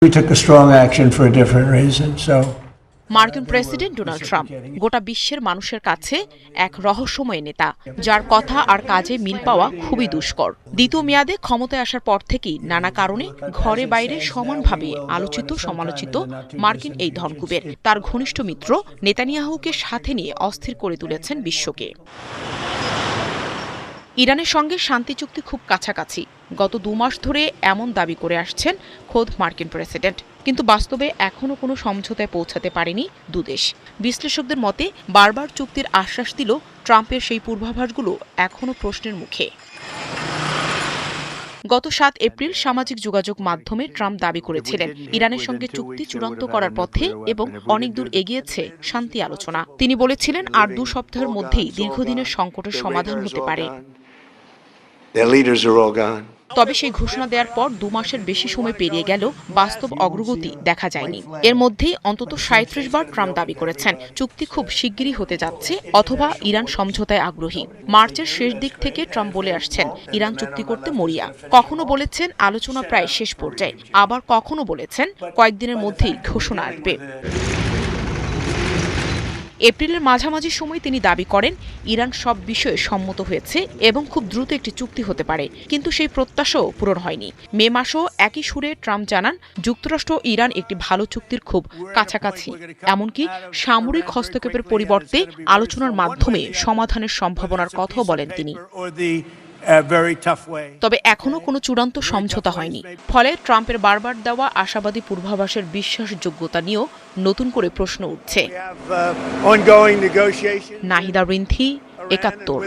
We took a strong action for a different reason. মার্কিন president Donald Trump গোটা বিশ্বের মানুষের কাছে এক রহস্যময় নেতা, যার কথা আর কাজে মিল পাওয়া খুবই দুষ্কর। দ্বিতীয় মেয়াদে ক্ষমতায় আসার পর থেকেই নানা কারণে ঘরে বাইরে সমানভাবে আলোচিত সমালোচিত মার্কিন এই ধনকুবের তার ঘনিষ্ঠ মিত্র নেতানিয়াহুকে সাথে নিয়ে অস্থির করে তুলেছেন বিশ্বকে। ইরানের সঙ্গে শান্তি চুক্তি খুব কাছাকাছি, গত 2 মাস ধরে এমন দাবি করে আসছেন খোদ মার্কিন প্রেসিডেন্ট, কিন্তু বাস্তবে এখনও কোনো সমঝোতায় পৌঁছাতে পারেনি দুদেশ। বিশ্লেষকদের মতে বারবার চুক্তির আশ্বাস দিল ট্রাম্পের সেই পূর্বাভাসগুলো এখনও প্রশ্নের মুখে। গত 7 এপ্রিল সামাজিক যোগাযোগ মাধ্যমে ট্রাম্প দাবি করেছিলেন ইরানের সঙ্গে চুক্তি চূড়ান্ত করার পথে এবং অনেক দূর এগিয়েছে শান্তি আলোচনা। তিনি বলেছিলেন আর 2 সপ্তাহের মধ্যেই দীর্ঘদিনের সংকটের সমাধান হতে পারে। তবে সেই ঘোষণা দেওয়ার পর 2 মাসের বেশি সময় পেরিয়ে গেল, বাস্তব অগ্রগতি দেখা যায়নি। এর মধ্যেই অন্তত 37 বার ট্রাম্প দাবি করেছেন চুক্তি খুব শিগগিরই হতে যাচ্ছে অথবা ইরান সমঝোতায় আগ্রহী। মার্চের শেষ দিক থেকে ট্রাম্প বলে আসছেন ইরান চুক্তি করতে মরিয়া। কখনো বলেছেন আলোচনা প্রায় শেষ পর্যায়ে, আবার কখনো বলেছেন কয়েকদিনের মধ্যেই ঘোষণা আসবে। এপ্রিলের মাঝামাঝি সময় তিনি দাবি করেন ইরান সব বিষয়ে সম্মত হয়েছে এবং খুব দ্রুত একটি চুক্তি হতে পারে, কিন্তু সেই প্রত্যাশাও পূরণ হয়নি। মে মাসেও একই সুরে ট্রাম্প জানান যুক্তরাষ্ট্র ইরান একটি ভালো চুক্তির খুব কাছাকাছি, এমনকি সামরিক হস্তক্ষেপের পরিবর্তে আলোচনার মাধ্যমে সমাধানের সম্ভাবনার কথাও বলেন তিনি। তবে এখনও কোনো চূড়ান্ত সমঝোতা হয়নি, ফলে ট্রাম্পের বারবার দেওয়া আশাবাদী পূর্বাভাসের বিশ্বাসযোগ্যতা নিয়েও নতুন করে প্রশ্ন উঠছে। নাহিদা রিন্থি, ৭১।